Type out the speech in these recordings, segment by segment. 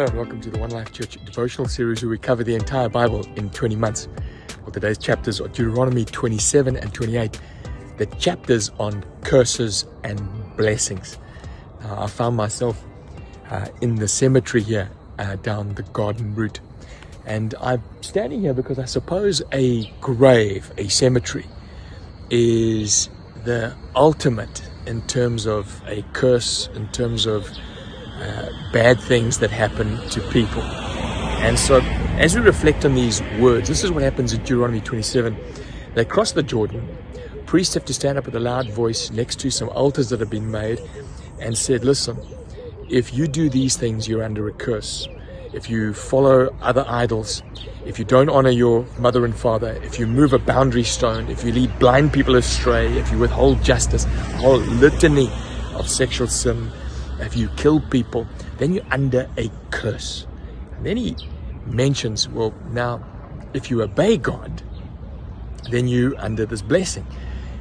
Hello and welcome to the One Life Church devotional series where we cover the entire Bible in 20 months. Well, today's chapters are Deuteronomy 27 and 28, the chapters on curses and blessings. I found myself in the cemetery here down the garden route, and I'm standing here because I suppose a grave, a cemetery, is the ultimate in terms of a curse, in terms of bad things that happen to people. And so as we reflect on these words, this is what happens in Deuteronomy 27. They cross the Jordan. Priests have to stand up with a loud voice next to some altars that have been made and said, listen, if you do these things, you're under a curse. If you follow other idols, if you don't honor your mother and father, if you move a boundary stone, if you lead blind people astray, if you withhold justice, a whole litany of sexual sin, if you kill people, then you're under a curse. And then he mentions, well, now, if you obey God, then you're under this blessing.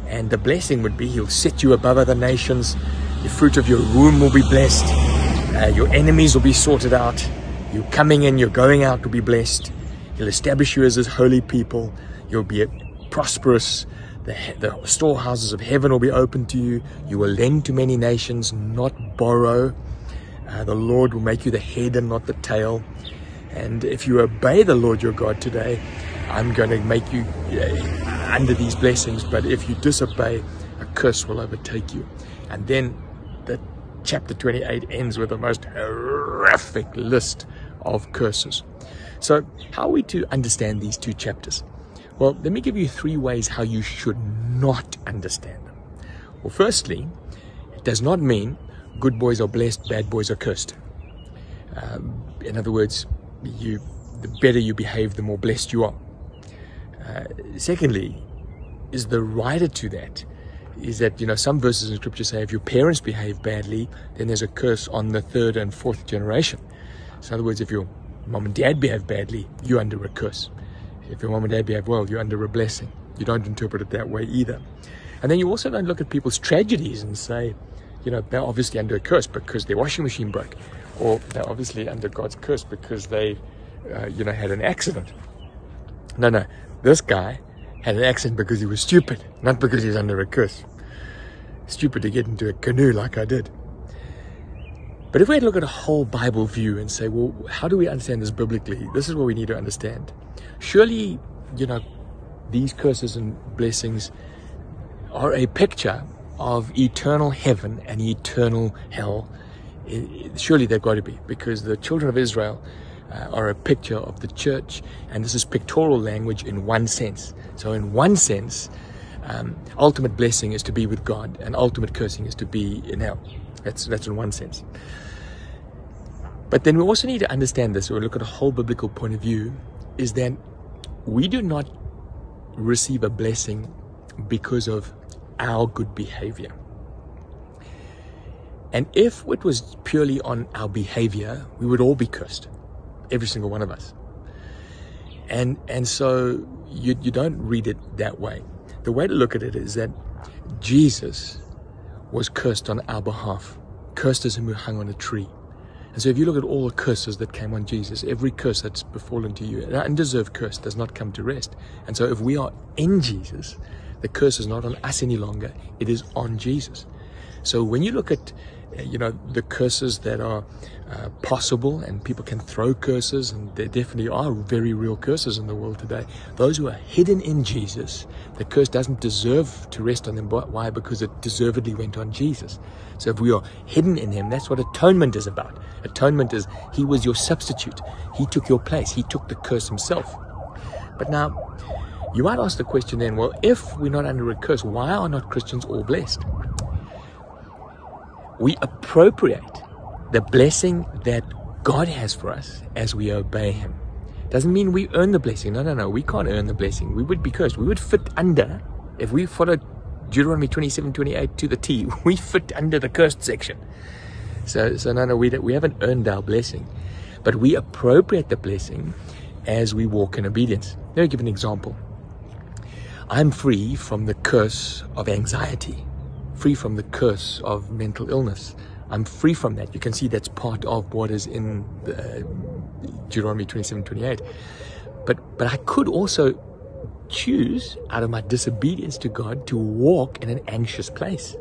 And the blessing would be, he'll set you above other nations. The fruit of your womb will be blessed. Your enemies will be sorted out. Your coming in, your going out will be blessed. He'll establish you as his holy people. You'll be prosperous. The storehouses of heaven will be open to you. You will lend to many nations, not borrow. The Lord will make you the head and not the tail. And if you obey the Lord your God today, I'm going to make you under these blessings. But if you disobey, a curse will overtake you. And then the chapter 28 ends with the most horrific list of curses. So how are we to understand these two chapters? Well, let me give you 3 ways how you should not understand them. Well, firstly, it does not mean good boys are blessed, bad boys are cursed. In other words, the better you behave, the more blessed you are. Secondly, is the rider to that is that, some verses in scripture say if your parents behave badly, then there's a curse on the 3rd and 4th generation. So in other words, if your mom and dad behave badly, you're under a curse. If your mom and dad behave well, you're under a blessing. You don't interpret it that way either. And then you also don't look at people's tragedies and say, they're obviously under a curse because their washing machine broke. Or they're obviously under God's curse because they, had an accident. No. This guy had an accident because he was stupid, not because he's under a curse. Stupid to get into a canoe like I did. But if we had to look at a whole Bible view and say, well, how do we understand this biblically? This is what we need to understand. Surely, these curses and blessings are a picture of eternal heaven and eternal hell. Surely they've got to be, because the children of Israel are a picture of the church, and this is pictorial language in one sense. So in one sense, ultimate blessing is to be with God, and ultimate cursing is to be in hell. That's in one sense. But then we also need to understand this, or look at a whole biblical point of view, is that we do not receive a blessing because of our good behavior. And if it was purely on our behavior, we would all be cursed, every single one of us. And so you don't read it that way. The way to look at it is that Jesus was cursed on our behalf, cursed as him who hung on a tree. And so if you look at all the curses that came on Jesus, every curse that's befallen to you, an undeserved curse does not come to rest. And so if we are in Jesus, the curse is not on us any longer, it is on Jesus. So when you look at the curses that are possible, and people can throw curses, and there definitely are very real curses in the world today. Those who are hidden in Jesus, the curse doesn't deserve to rest on them. Why? Because it deservedly went on Jesus. So if we are hidden in him, that's what atonement is about. Atonement is, he was your substitute. He took your place. He took the curse himself. But now, you might ask the question then, well, if we're not under a curse, why are not Christians all blessed? We appropriate the blessing that God has for us as we obey him. Doesn't mean we earn the blessing. No. We can't earn the blessing. We would be cursed. We would fit under, if we followed Deuteronomy 27, 28 to the T, we fit under the cursed section. So no, we haven't earned our blessing. But we appropriate the blessing as we walk in obedience. Let me give an example. I'm free from the curse of anxiety, free from the curse of mental illness, I'm free from that. You can see that's part of what is in Deuteronomy 27:28. But I could also choose, out of my disobedience to God, to walk in an anxious place.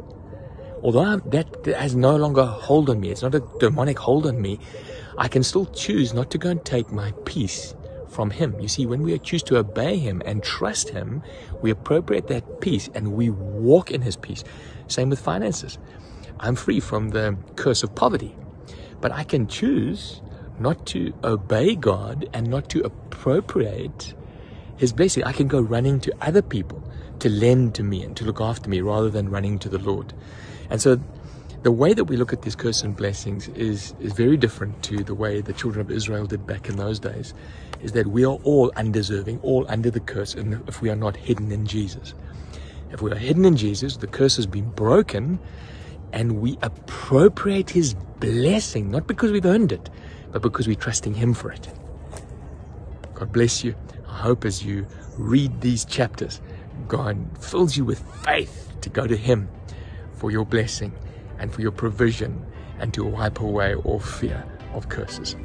Although that has no longer a hold on me, it's not a demonic hold on me, I can still choose not to go and take my peace from Him. You see, when we choose to obey Him and trust Him, we appropriate that peace and we walk in His peace. Same with finances. I'm free from the curse of poverty, but I can choose not to obey God and not to appropriate His blessing. I can go running to other people to lend to me and to look after me rather than running to the Lord. And so the way that we look at these curses and blessings is very different to the way the children of Israel did back in those days, is that we are all undeserving, all under the curse, and if we are not hidden in Jesus. If we are hidden in Jesus, the curse has been broken, and we appropriate His blessing, not because we've earned it, but because we're trusting Him for it. God bless you. I hope as you read these chapters, God fills you with faith to go to Him for your blessing and for your provision and to wipe away all fear of curses.